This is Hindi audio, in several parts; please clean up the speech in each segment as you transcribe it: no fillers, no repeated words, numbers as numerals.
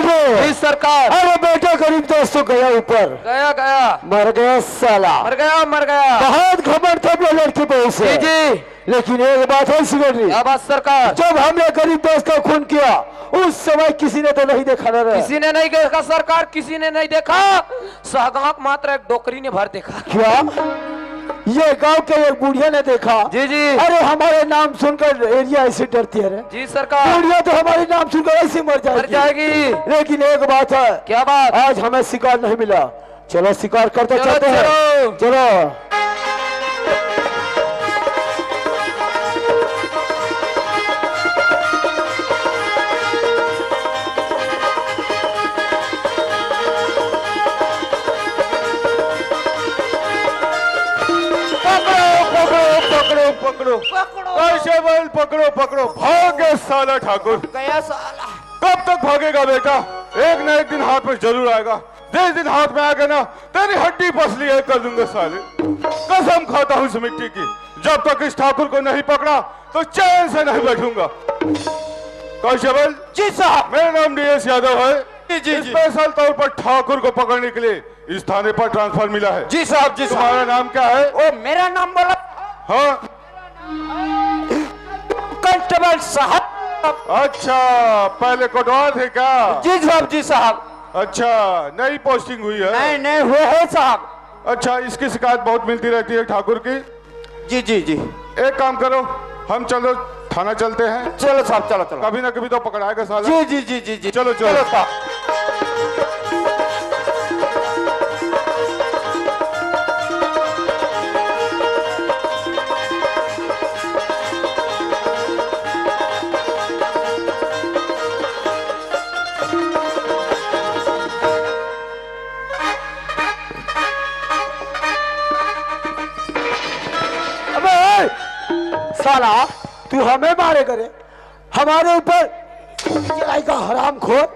सिकंदर जी सरकार। अरे बेटा गरीब दोस्त तो गया ऊपर, गया गया मर गया साला, मर गया मर गया। बहुत घमंड था अपने लड़की पे उसे। जी जी। लेकिन एक बात है सिकंदर, क्या बात सरकार? जब हमने गरीब दोस्त का खून किया उस समय किसी ने तो नहीं देखा ना रे। किसी ने नहीं देखा सरकार, किसी ने नहीं देखा। सहगांव मात्र एक डोकरी ने भर देखा। क्या ये गांव के एक बुढ़िया ने देखा? जी जी। अरे हमारे नाम सुनकर एरिया ऐसे डरती है रे। जी सरकार। बुढ़िया तो हमारे नाम सुनकर ऐसे मर जाएगी। लेकिन एक बात है। क्या बात? आज हमें शिकार नहीं मिला, चलो शिकार करते चलो, चलते हैं। चलो पकड़ो कांस्टेबल, पकड़ो पकड़ो। भागे साला ठाकुर, गया साला। कब तक भागेगा बेटा? एक ना एक दिन हाथ में जरूर आएगा। जिस दिन हाथ में आ गया ना तेरी हड्डी पसली है कर दूंगा साले। कसम खाता हूँ इस मिट्टी की, जब तक इस ठाकुर को नहीं पकड़ा तो चैन से नहीं बैठूंगा। कांस्टेबल जी साहब। मेरा नाम डीएस यादव है। जी जी। स्पेशल तौर पर ठाकुर को पकड़ने के लिए इस थाने पर ट्रांसफर मिला है। जी साहब। जी साहब। तुम्हारा नाम क्या है? ओ मेरा नाम बोला। हाँ कांस्टेबल साहब। अच्छा, पहले कोटवार थे क्या? जी साहब। जी साहब। अच्छा, नई पोस्टिंग हुई है? नहीं नहीं हुए है साहब। अच्छा, इसकी शिकायत बहुत मिलती रहती है ठाकुर की। जी जी जी। एक काम करो, हम चलो थाना चलते हैं। चलो साहब चलो चलो। कभी ना कभी तो पकड़ाएगा साला। जी जी जी जी जी। चलो चलो, चलो साहब। साला तू हमें मारे करे, हमारे ऊपर जलाई का हराम खोर।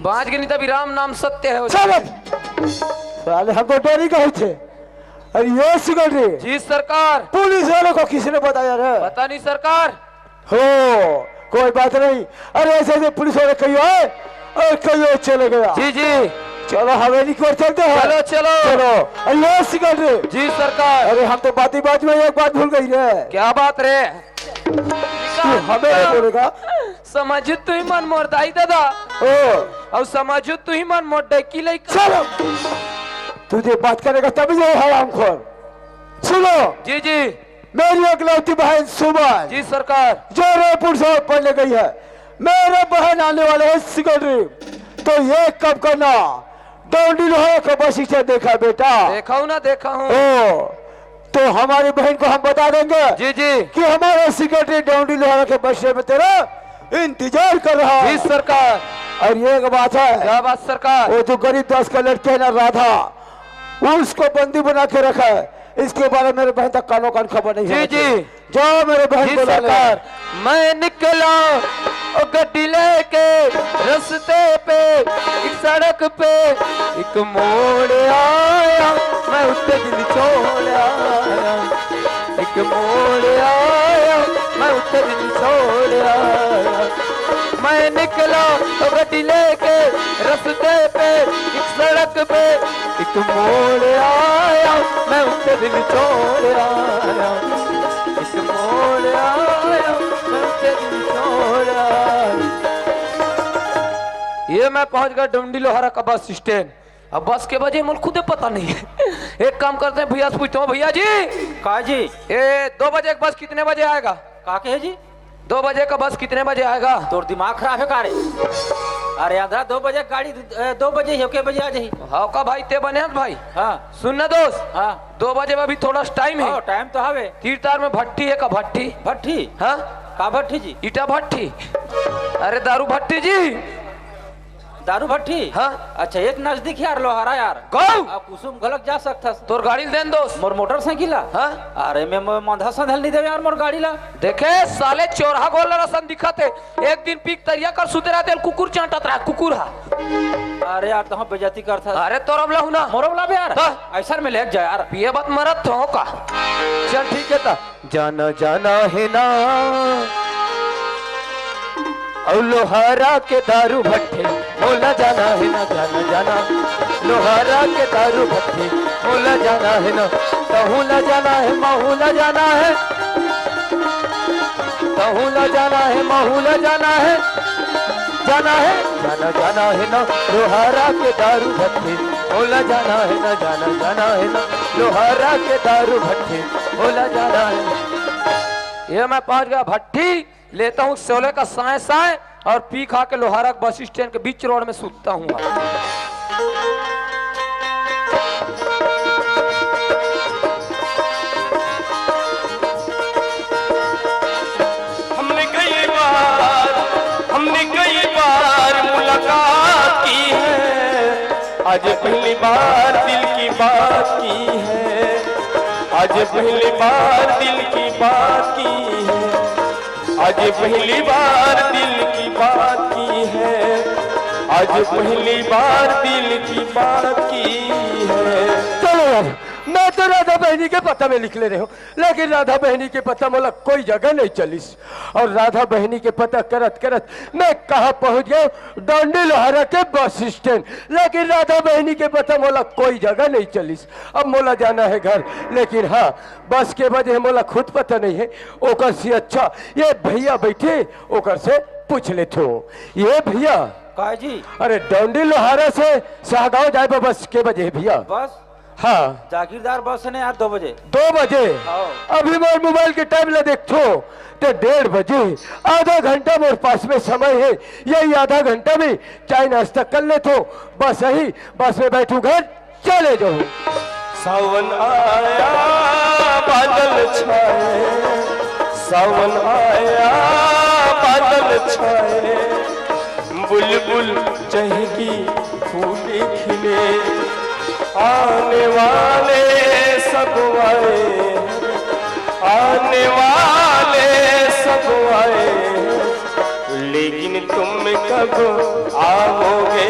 बाज के नहीं तभी राम नाम सत्य है। साले हमको डरी गए थे। अरे ये सिकंदर। जी सरकार। पुलिस वालों को किसी ने बताया रे? पता नहीं सरकार। हो कोई बात नहीं। अरे ऐसे ऐसे पुलिस वाले कहीं आए और कहीं और चले गया। जी जी। चलो हवेली को चलते हैं। चलो चलो चलो। अरे ये सिकंदर। जी सरकार। अरे हम तो बाती बात में एक बात भूल गई रे। क्या बात रे? तू हमें नहीं बोलेगा? समझ तू ही मन मोर दाई दादा ओ और समझ तू ही मन मोर डकी लाई। चलो तुझे बात करेगा तभी ये हराम खोर। सुनो जी जी। मेरी एकलौती बहन सुमन जी सरकार। जो रायपुर से पढ़ने गई है, मेरे बहन आने वाले हैं सिकंदर, तो ये कब करना डोंडी लोहे को बस इसे देखा बेटा। देखा हूँ ना देखा हूँ। ओ तो हमारी बहन को हम बता देंगे जी जी कि हमारे सिकंदर डोंडी लोहे के बसने में तेरा इंतजार कर रहा है। जी सरकार। और ये एक बात है। क्या बात सरकार? वो जो गरीब दास का लड़की है ना राधा, उसको बंदी बना के रखा है। इसके बारे में मेरे बहन तक कानो कान खबर नहीं है। जी जी। जाओ मेरे बहन को सरकार। मैं निकला ओ गड्डी लेके रस्ते पे, एक सड़क पे एक मोड़ आया, मैं उससे दिल छोड़ आया। एक मोड़ आया, मैं उससे दिल छोड़ आया। मैं निकला तो गड्डी लेके रस्ते पे, एक सड़क पे एक मोड़ आया, मैं उससे दिल छोड़ आया। एक मोड़ आया, मैं उससे दिल छोड़ आया। ये मैं पहुंच गया डुंडी लोहारा का बस स्टैंड। अब बस के बजे मुझे खुद पता नहीं है। एक काम करते हैं, भैया से पूछता हूँ। भैया जी का जी? ये 2 बजे का बस कितने बजे आएगा? का के है जी? 2 बजे का बस कितने बजे आएगा? तोर दिमाग खराब है का रे? अरे आंध्रा 2 बजे गाड़ी 2 बजे ही के बजे आ जाही। हाँ का भाई ते बने हैं भाई। हाँ सुन ना दोस्त। हाँ 2 बजे में अभी थोड़ा टाइम है। टाइम तो हवे। तीरतार में भट्टी है का भट्टी? भट्टी? हाँ का भट्टी जी? ईटा भट्टी। अरे दारू भट्टी जी। दारू भट्टी? हाँ अच्छा एक नजदीक यार लोहारा यार। गौ आप कुसुम गलत जा सकता। तोर गाड़ी देन दोस्त। मोर मोटरसाइकिल ला? हाँ अरे मैं मंधा संधल नहीं दे यार मोर गाड़ी ला। देखे साले चोरहा गोल रसन दिखते। एक दिन पीक तरिया कर सुते रहते कुकुर चाटत रहा कुकुर हा। अरे यार तो बेइज्जती करता। अरे तोर अब लहू ना मोर वाला यार हाँ। ऐसा में ले जा यार। पिए बात मरत हो का। चल ठीक है ता जाना जाना है ना और लोहारा के दारू भट्टे मोला जाना है ना जाना जाना, लोहारा के दारू भट्टे मोला जाना है ना, तहूला जाना है महूला जाना है, तहूला जाना है महूला जाना है, जाना है जाना जाना है ना, लोहारा के दारू भट्टे मोला जाना है ना जाना जाना है ना, लोहारा के दारू भट्टे मोला जाना है। ये मैं पहुंच गया भट्टी, लेता हूँ सोले का साए साए और पी खा के लोहारा बस स्टैंड के बीच रोड में सूतता हूँ। हमने कई बार मुलाकात की है, आज पहली बार दिल की बात की है, आज पहली बार दिल की बात की है, आज पहली बार दिल की बात की है, आज पहली बार दिल की बात की है। चलो यार, मैं तो राधा बहनी के पता में लिख ले रहे हो, लेकिन राधा बहनी के पता मोला कोई जगह नहीं चलिस। और राधा बहनी के पता करत करत मैं कहाँ पहुंच गया, डंडी लोहारा के बस स्टैंड, लेकिन राधा बहनी के पता मोला कोई जगह नहीं चलिस। अब मोला जाना है घर, लेकिन हाँ बस के वजह मोला खुद पता नहीं है। ओकर से अच्छा ये भैया बैठे, ओकर से पूछ लेते हो। ये भैया का जी? अरे डंडी लोहारा से शाहगांव जाए बस के बजे भैया? बस हाँ जागीरदार बस है ना यार 2 बजे। 2 बजे? हाँ। अभी मैं मोबाइल के टाइम ला देखो तो 1:30 बजे, आधा घंटा मेरे पास में समय है। यही आधा घंटा में चाय नाश्ता कर लेते, बस यही बस में बैठू घर चले जाओ। सावन आया बादल छाए, सावन आया बादल छाए, बुलबुल चहकी फूले खिले, आने वाले सब आए, आने वाले सब आए, लेकिन तुम कब आओगे,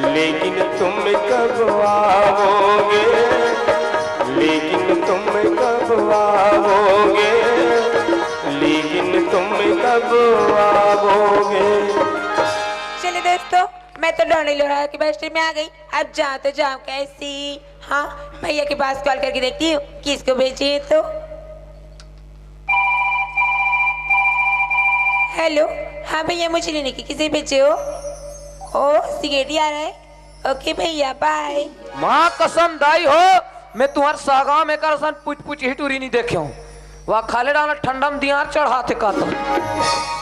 लेकिन तुम कब आओगे, लेकिन तुम कब आओगे, लेकिन तुम कब आओगे। चलिए दोस्तों, मैं तो डंडी लोहारा की बस स्टैंड में आ गई। अब जाओ तो जाओ कैसी। हाँ भैया के पास कॉल करके देखती हूँ किसको भेजिए। तो हेलो, हाँ भैया मुझे लेने की किसे भेजे हो? ओ सिगरेटी आ रहा है। ओके भैया बाय। माँ कसम दाई हो, मैं तुम्हारे सागाव में कर सन पुछ ही टूरी नहीं देखे हूँ। वह खाले डाला ठंडम दिया चढ़ाते का तो।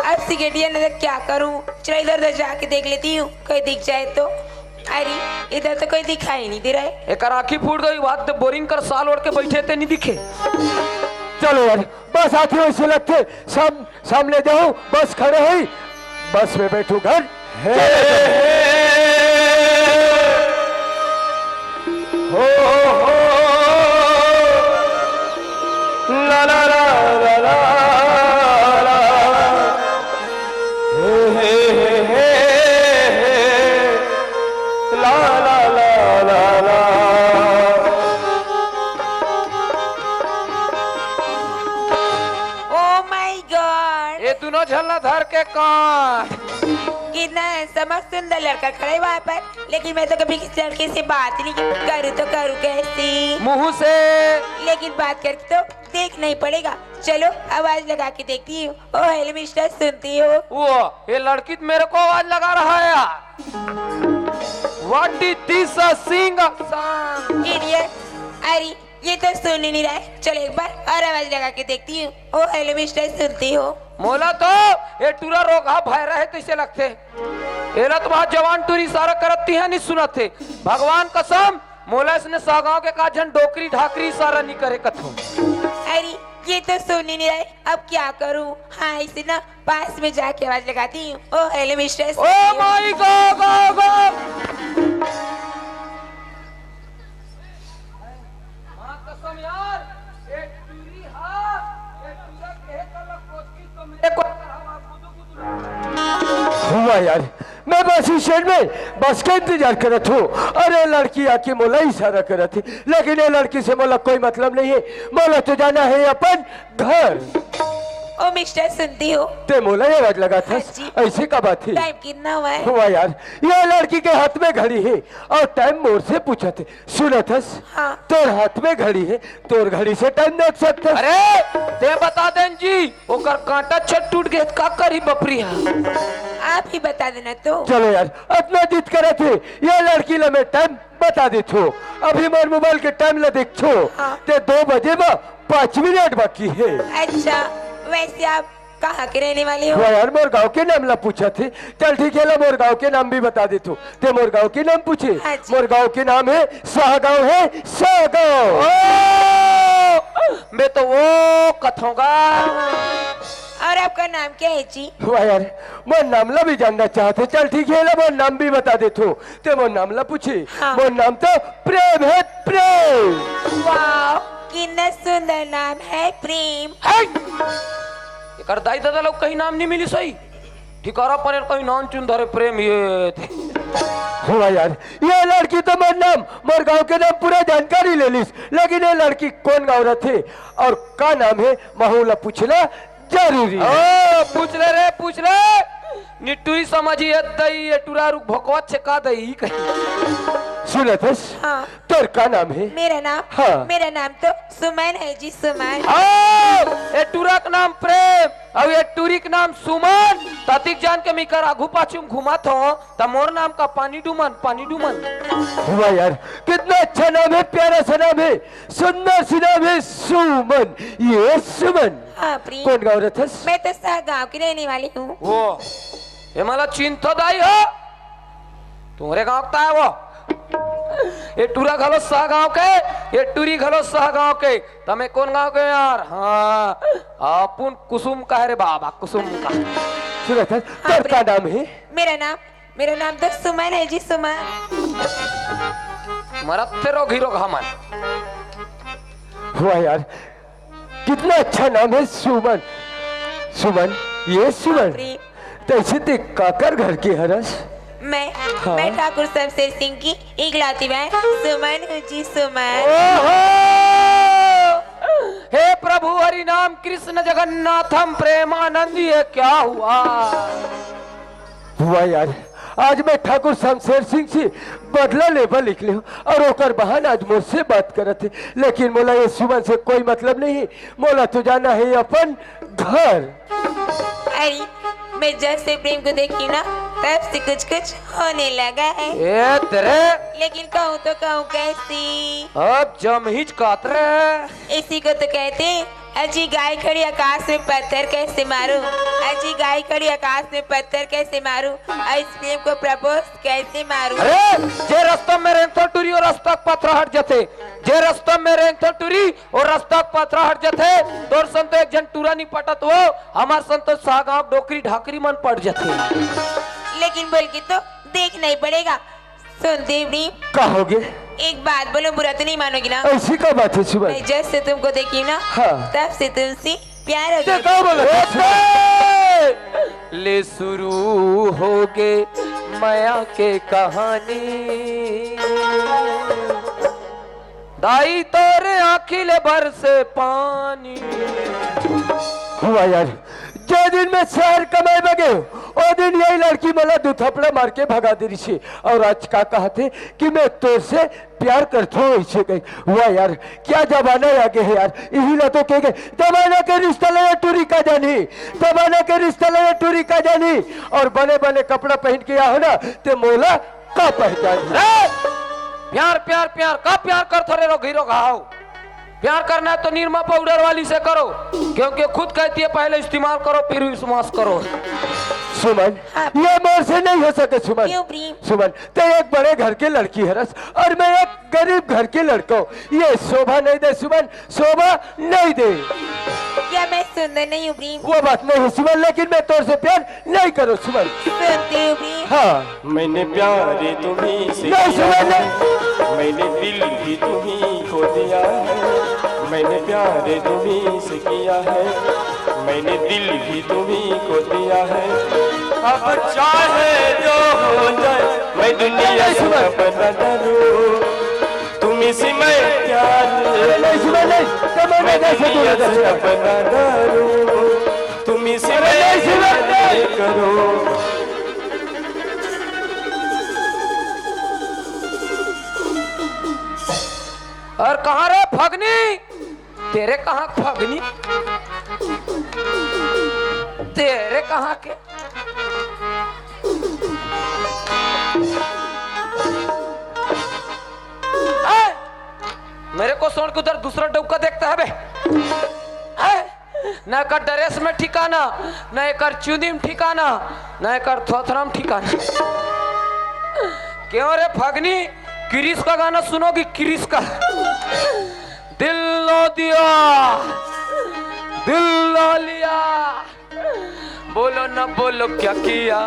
अब सिगरेटिया नजर क्या करूँ, चलो इधर उधर जाके देख लेती हूँ, कोई दिख जाए तो। अरे इधर तो कोई दिखाई नहीं दे रहा है। एक आँखी फूट गई, बात तो बोरिंग कर साल ओढ़ के बैठे थे नहीं दिखे। चलो यार बस आती हो, इसे लगते सब सामने जाओ, बस खड़े हैं, बस में बैठू घर हो ला ला ला ला ला, हे ला ला ला ला ला। ओ माय गॉड, ये दोनों झल्ला धर के कान। कितना समझ सुंदर लड़का खड़ा है वहाँ पर, लेकिन मैं तो कभी किसी लड़के से बात नहीं करूँ तो करूँ कैसी? मुंह से। लेकिन बात करके तो देखना ही पड़ेगा। चलो आवाज लगा के देखती हूँ। ओ हेलो मिस्टर, सुनती हो? वो ये लड़की मेरे को आवाज लगा रहा है। What is this song? Idiot, अरे ये तो सुन ही नहीं रहा है। चलो एक बार और आवाज लगा के देखती हूँ। ओ हेलो मिस्टर, सुनती हो? मोला तो ये टूरा रोगा भय रहे तो इसे लगते एला तो बहुत जवान टूरी सारा करती है नहीं सुनते। भगवान कसम मोला इसने सागांव के का झन डोकरी ढाकरी सारा नहीं करे कथो। अरे ये तो सुन ही नहीं रहा है, अब क्या करूँ? हाँ इसे ना पास में जाके आवाज लगाती हूँ। Oh hello mister. Oh my god, कसम यार, ये टूरी हां, ये टूरा कहे कल कोची तो मेरे को हुआ यार। मैं बस स्टैंड में बस का इंतजार कर रहा हूँ। अरे लड़की आके मोला इशारा कर रही थी, लेकिन ये लड़की से मोला कोई मतलब नहीं है। मोला तो जाना है अपन घर। ओ मिस्टर सुनती हो? ते मोला ये आवाज लगा था हाँ जी। ऐसे का बात थी। टाइम कितना हुआ है? हुआ यार, ये लड़की के हाथ में घड़ी है और टाइम मोर से पूछा थे। सुना था हाँ। तोर हाथ में घड़ी है, तोर घड़ी से टाइम देख सकते। अरे ते बता देन जी ओकर कांटा छट टूट गए का करी बपरिया। आप ही बता देना तो। चलो यार, अपना जिद करे थे, ये लड़की ला मैं टाइम बता दे छो। अभी मोर मोबाइल के टाइम ला देख छो हाँ। ते 2 बजे में 5 मिनट बाकी है। अच्छा, वैसे आप कहाँ के रहने वाले हो? हुआ यार, मोर गाँव के नाम ला पूछा थे। चल ठीक है ला, मोर गाँव के नाम भी बता दे तू। ते मोर गाँव के नाम पूछे। हाँ जी। मोर गाँव के नाम है शाहगांव है, शाहगांव। मैं तो वो कथोगा। और आपका नाम क्या है जी? हुआ यार, मोर नामला भी जानना चाहते। चल ठीक है ला, मोर नाम भी बता दे तू। ते मोर नामला पूछे। हाँ। मोर नाम तो प्रेम है, प्रेम। वाह, कितना सुंदर नाम है, प्रेम। एकर दाई दादा लोग कहीं नाम नहीं मिली सही। ठिकारा पर कहीं नाम चुन धरे प्रेम ये थे। हुआ यार, ये लड़की तो मोर नाम, मोर गांव के नाम पूरा जानकारी ले लीस, लेकिन ये लड़की कौन गाँव रहे और का नाम है महूला पूछना जरूरी है। ओ पूछ ले रे, पूछ ले। निटुरी समझिए दई ये टुरा रुक भोकवत से का दई कहीं। सुना था हाँ। तोर का नाम है? मेरा नाम? हाँ। मेरा नाम तो सुमन है जी, सुमन। ये टुरा का नाम प्रेम और ये टुरी का नाम सुमन। ततिक जान के मिकर आगू पाछुम घुमात हो त मोर नाम का पानी डुमन, पानी डुमन। हुआ यार, कितना अच्छा नाम है, प्यारा सा नाम है, सुंदर सी नाम है, सुमन। ये सुमन हाँ प्रेम। कौन गाँव रहा? मैं तो गाँव की रहने वाली हूँ। वो ये मला चिंतो दाई हो तुम्हारे गाँव का है वो। ये टूरा घलो सह गाँव के, ये टूरी घलो सह गाँव के। तमे कौन गाँव के यार? हाँ अपन कुसुम का है रे बाबा, कुसुम का। सुना था तोर का नाम है? मेरा नाम तो सुमन है जी, सुमन। मरते रो घीरो घमन। हुआ यार, कितना अच्छा नाम है, सुमन। सुमन, ये सुमन। प्रेम। तो ऐसे ते काकर घर की हरस? मैं ठाकुर शमशेर सिंह की इकलौती बहन सुमन हूँ जी, सुमन। हे प्रभु हरि नाम कृष्ण जगन्नाथम प्रेमानंद। ये क्या हुआ? हुआ यार, आज मैं ठाकुर शमशेर सिंह से बदला लेबा लिख ले और ओकर बहान आज मुझसे बात करत है, लेकिन मोला ये सुमन से कोई मतलब नहीं है। मोला तो जाना है अपन घर। अरे मैं जब से प्रेम को देखी ना तब से कुछ कुछ होने लगा है। ए तेरे लेकिन कहूँ तो कहूँ कैसी? अब जम हिच कातरे। इसी को तो कहते हैं, अजी गाय खड़ी आकाश में पत्थर कैसे मारूं, अजी गाय खड़ी आकाश में पत्थर कैसे मारूं, इस प्रेम को प्रपोज कैसे मारूं। अरे जे रास्ता में रेंगथो टूरी और रास्ता पत्थर हट जाते, जे रास्ता में रेंगथो टूरी और रास्ता पत्थर हट जाते। तोर संतो एक जन टूरा नहीं पटत हो, हमार संतो सागांव डोकरी ढाकरी मन पड़ जाते। लेकिन बोल के तो देखना ही पड़ेगा। सुन देवरी, कहोगे? एक बात बोलो, बुरा तो नहीं मानोगी ना? ऐसी का बात है सुमन? मैं जब से तुमको देखी ना हाँ। तब से तुमसे प्यार हो ते गया। का बोला था सुमन? ले शुरू हो गए माया के कहानी। दाई तोरे आँखिले भर से पानी। हुआ यार, जो दिन में शहर कमाए बगे ओ दिन यही लड़की मला 2 थपड़ा मार के भगा दे रही थी और आज का कहते कि मैं तोर से प्यार करता हूँ ऐसे कहीं। हुआ यार, क्या जमाना आगे है यार। यही ना तो कह गए जमाना के रिश्ता लगे टूरी का जानी, जमाना के रिश्ता लगे टूरी का जानी। और बने बने कपड़ा पहन के आओ ना ते मोला का पहचान। प्यार प्यार प्यार का प्यार कर थोड़े रो घीरो घाव। प्यार करना है तो निरमा पाउडर वाली से करो, क्योंकि खुद कहती है पहले इस्तेमाल करो फिर विश्वास करो। सुमन, ये मोर से नहीं हो सके सुमन। क्यों प्रेम? सुमन, तो एक बड़े घर के लड़की है रस और मैं एक गरीब घर के लड़का हूँ। ये शोभा नहीं दे सुमन, शोभा नहीं दे। क्या मैं सुंदर नहीं हूँ प्रेम? वो बात नहीं है सुमन, लेकिन मैं तोर से प्यार नहीं करो सुमन। सुनते हो प्रेम? हाँ। मैंने प्यार तुम्ही से नहीं किया सुमन, है, मैंने दिल भी तुम्ही को दिया है। मैंने प्यार तुम्ही से किया है, मैंने दिल भी तुम्ही को दिया है। अब चाहे जो हो जाए मैं दुनिया से अपना डरूं, तुम्ही से मैं प्यार नहीं सुमन नहीं, तो मैं कैसे दूर दुनिया कर से सकता? अपना डरूं। मिस में करो। और कहाँ रे फगनी, तेरे कहाँ फगनी, तेरे कहाँ के मेरे को सुन के उधर दूसरा डुबका देखता है बे। न कर ड्रेस में ठिकाना, न एक चुंदी में ठिकाना, न एक थोथरा में ठिकाना। क्यों रे फगनी, क्रिस का गाना सुनोगी? क्रिस का दिल लो दिया दिल लो लिया, बोलो न बोलो क्या किया,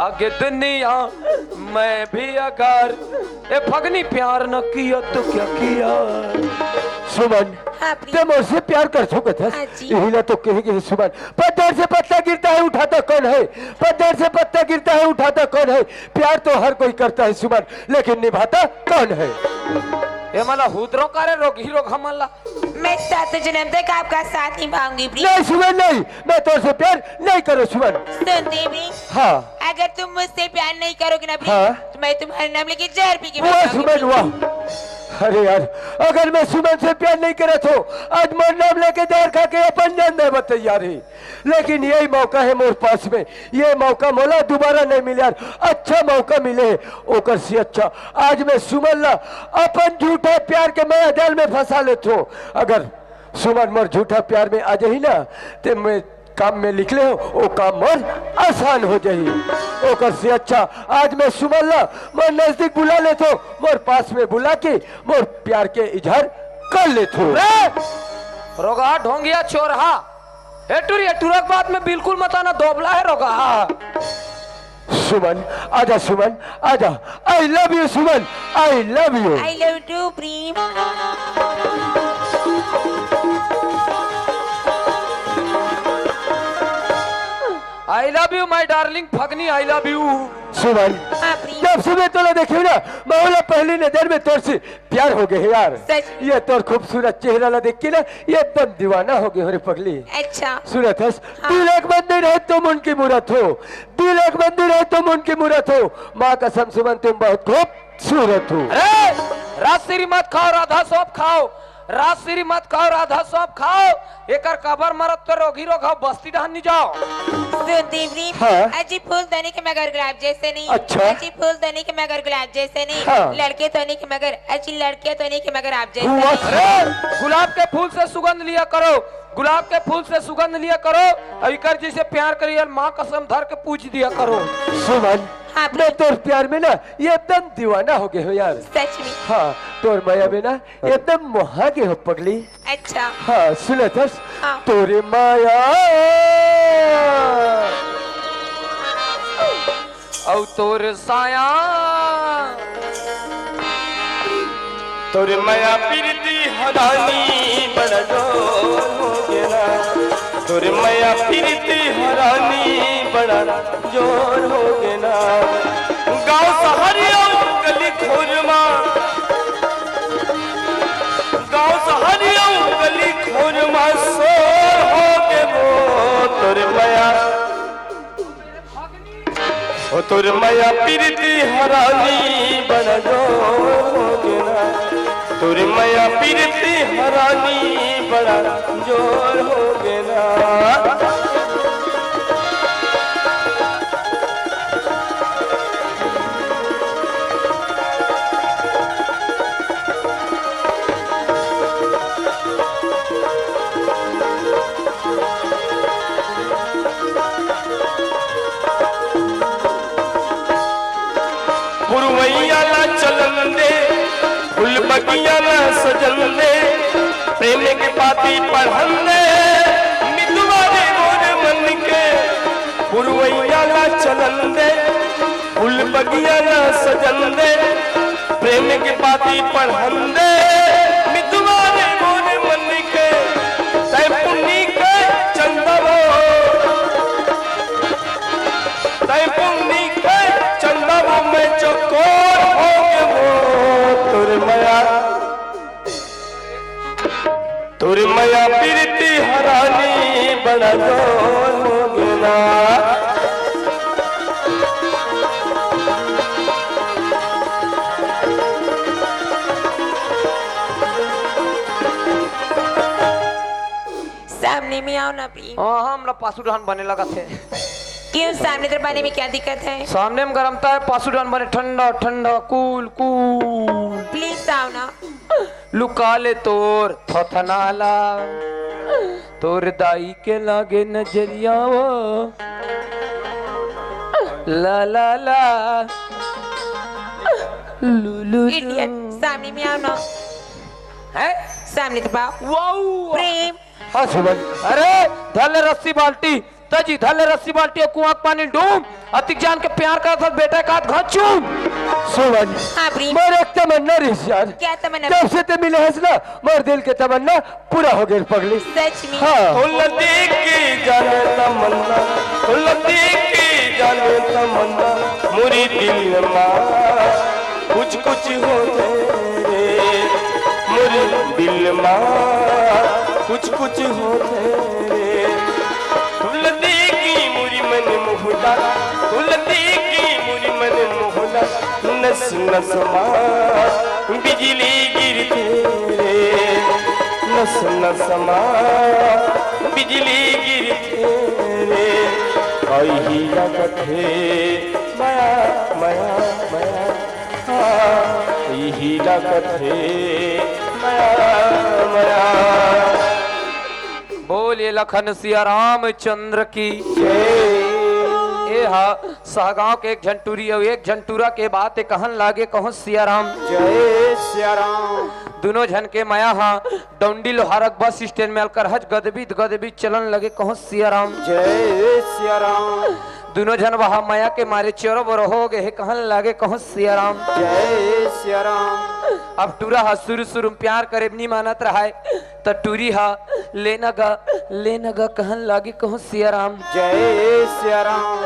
आगे दुनिया मैं भी अगर ए फगनी प्यार न किया तो क्या किया। सुमन ते मुझसे प्यार कर चुके थे, यही ना तो कहेगी सुमन। पत्थर से पत्ता गिरता है उठाता कौन है, पत्थर से पत्ता गिरता है उठाता कौन है। प्यार तो हर कोई करता है सुमन, लेकिन निभाता कौन है। ये मला हुदरों का रे रोग ही रोग हमला। मैं 7 जन्म तक आपका साथ निभाऊंगी प्रिय। नहीं सुमन नहीं, मैं तुमसे प्यार नहीं करो सुमन। सुनते भी? हाँ। अगर तुम मुझसे प्यार नहीं करोगे ना प्रिय, हाँ? तो मैं तुम्हारा नाम लेके जहर पी के वाह सुमन वाह। अरे यार, अगर मैं सुमन से प्यार नहीं करे तो आज मोर नाम लेके जहर खा के अपन जान दे तैयार है। लेकिन यही मौका है मोर पास में, ये मौका मोला दोबारा नहीं मिले यार। अच्छा मौका मिले ओकर से अच्छा आज मैं सुमन ला अपन झूठा प्यार के मैं जाल में फंसा लेते हो। अगर सुमन मोर झूठा प्यार में आ जाही ना ते मैं काम में निकले हो वो काम मोर आसान हो जाही। ओकर से अच्छा आज मैं सुमन ला मोर नजदीक बुला लेते हो, मोर पास में बुला के मोर प्यार के इजहार कर लेते हो। रोगा ढोंगिया चोरहा एटुरक बात में बिल्कुल मत आना, दोबला है रोगा। सुमन आजा, सुमन आजा। I love you Suman, I love you. I love to Prem. I love you my darling Phagni, I love you. Suman जब से मैं तोला देखी ना मैं पहली नजर में तोर से प्यार हो गए यार। ये तोर खूबसूरत चेहरा ला देख के ना ये एकदम दीवाना हो गए हो रे पगली। अच्छा सूरत है दिल एक मंदिर है तुम उनकी मूरत हो, दिल एक मंदिर है तुम उनकी मूरत हो। माँ कसम सुमन तुम बहुत खूबसूरत हो। अरे राजश्री मत खाओ, राधा सौंप खाओ, राजश्री मत खाओ, राधा सौंप खाओ। एक कबर मरत तो रोगी रोग बस्ती ढान नहीं जाओ। हाँ? अजी फूल धनी के मगर गुलाब जैसे नहीं। अच्छा? अजी फूल धनी के मगर गुलाब जैसे नहीं। हाँ? लड़के तो नहीं के मगर, अजी लड़के तो नहीं के मगर आप जैसे हुआ? नहीं। अरे गुलाब के फूल से सुगंध लिया करो, गुलाब के फूल से सुगंध लिया करो। अगर जिसे प्यार करिए माँ कसम धर के पूछ दिया करो। सुमन हाँ, मैं तोर प्यार में ना ये एकदम दीवाना हो गए हो यार। सच में? हाँ तोर माया में ना एकदम मोहा गए हो पगली। अच्छा हाँ सुनत हस हाँ। तोरे माया औ तोर साया, तोरे माया प्रीति हरानी बड़ा जोर हो गया, तोरे माया प्रीति हरानी बड़ा जोर हो गया। गाँव सहरिया गली खोरमा, गाँव सहरिया गली खोरमा सोर हो गए वो तोरे माया, ओ तोरे माया प्रीति हरानी बड़ा जोर हो गया, तोरे माया प्रीति हरानी बड़ा जोर हो गया। पुरवैया ना चलन दे, फूल बगिया ना सजन दे, प्रेम के पाती पढ़न दे, मितवा दे मोर मन के। पुरवैया ना चलन दे, फूल बगिया ना सजन दे, प्रेम के पाती पढ़न दे, मितवा दे मोर मन के। तय पुन्नी के चंदवो, तय पुन्नी के चंदवो में चकोर हो गए वो तोरे माया, तोरे माया प्रीति हरानी बड़ा गोल हो गया। सामने में आओ ना प्लीज। हाँ हमरा पासुडान बने लगा थे। क्यों सामने दरबाने में क्या दिक्कत है? सामने में गरमता है, पासुडान बने ठंडा ठंडा कूल कूल। प्लीज आओ ना। लुका ले तोर थथनाला, तोर दाई के लागे नजरिया वो ला ला ला लुलु इडियट, सामने में आओ ना। है सामने दबाओ। वाओ प्रेम हाँ सुमन, अरे धले रस्सी बाल्टी तजी धले रस्सी बाल्टी कुआं पानी डूम अतिक जान के प्यार का था बेटा का घचूम। सुमन हाँ प्रेम, मोर एक तमन्ना रही यार, क्या तमन्ना? जब से ते मिले हंस ना मोर दिल के तमन्ना पूरा हो गया पगली। सच में? हाँ उलटी की जाने तमन्ना, उलटी की जाने तमन्ना, मुरी दिल माँ कुछ कुछ होते रे, मुरी दिल माँ कुछ कुछ होते रे। उलटी की मुरी मन मुहला, उलटी की मुरी मन मुहला, नस नस माँ बिजली गिरते रे, नस नस माँ बिजली गिरते रे। आई ही लगत है माया माया माया, आई ही लगत है माया माया। बोले लखन सिया रामचंद्र की ए हा सहगांव के एक झंटूरी और एक झंटूरा के बात कहन लागे कहो सिया राम जय सिया राम। दोनों झन के माया हा डोंडी लोहारक बस स्टैंड में अलकर हज गदबी गदबी चलन लगे कहो सिया राम जय सिया राम। दोनों झन वहा माया के मारे चोरो बरो हो गए कहन लागे कहो सिया राम जय सिया राम। अब टूरा हा शुरू शुरू में प्यार करे नहीं मानत रहा है तो टूरी हा लेना गा कहन लागे कहो सिया राम जय सिया राम।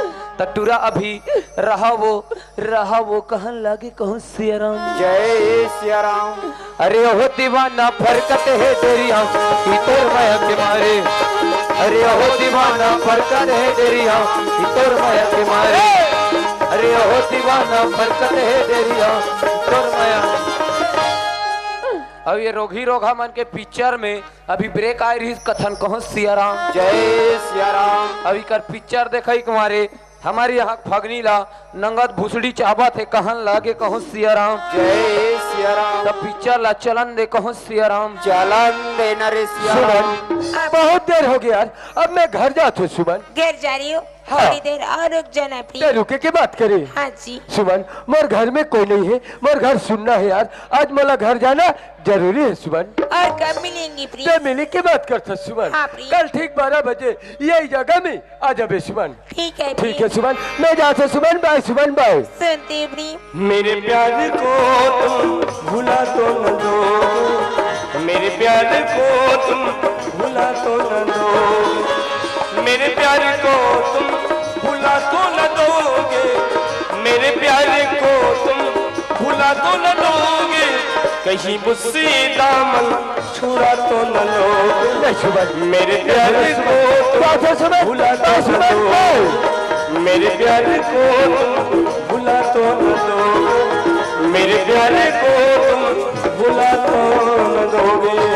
टूरा अभी रहा वो कहन लागे कहो सिया राम जय सिया राम। अरे हो दीवाना फरकत है तेरी आँख तोर माया के मारे, अरे हो दीवाना फरकत है तेरी आँख तोर माया के मारे, अरे हो दीवाना फरकत है तेरी आँख तोर माया। अब ये रोगी रोगा मन के पिक्चर में अभी ब्रेक आई रही कथन कहो सिया राम जय सिया राम। अभी कर पिक्चर देखा ही कुमारे हमारी यहाँ फगनी ला नंगत भूसड़ी चाहबत है कहन लागे कहो सिया राम जय सिया राम। तब पिक्चर ला चलन दे कहो सिया राम चलन देना रे सिया राम। सुमन बहुत देर हो गया यार, अब मैं घर जाता हूँ सुमन। घर जा रही हो? हाँ। थोड़ी देर और रुक जाना ते प्लीज। रुके के बात करे हाँ जी। सुमन, मोर घर में कोई नहीं है, मोर घर सुनना है यार, आज मोला घर जाना जरूरी है सुमन। और कब मिलेंगी प्लीज? ते मिली के बात करता सुमन, हाँ, प्लीज। कल ठीक 12 बजे यही जगह में आ जाबे सुमन। ठीक है ठीक है सुमन, मैं जाता सुमन, बाय सुमन बाय। सुनते प्लीज। मेरे प्यार को तुम भुला तो न दो, मेरे प्यार को तुम भुला तो न दो, मेरे प्यार को तुम भुला तो न दोगे, मेरे प्यार को तुम भुला तो न दोगे, कहीं मुझसे दामन छुड़ा तो न लोगे। सुमन मेरे प्यार को तुम भुला तो न दो, मेरे प्यार को तुम भुला तो न दो, मेरे प्यारे को तुम भुला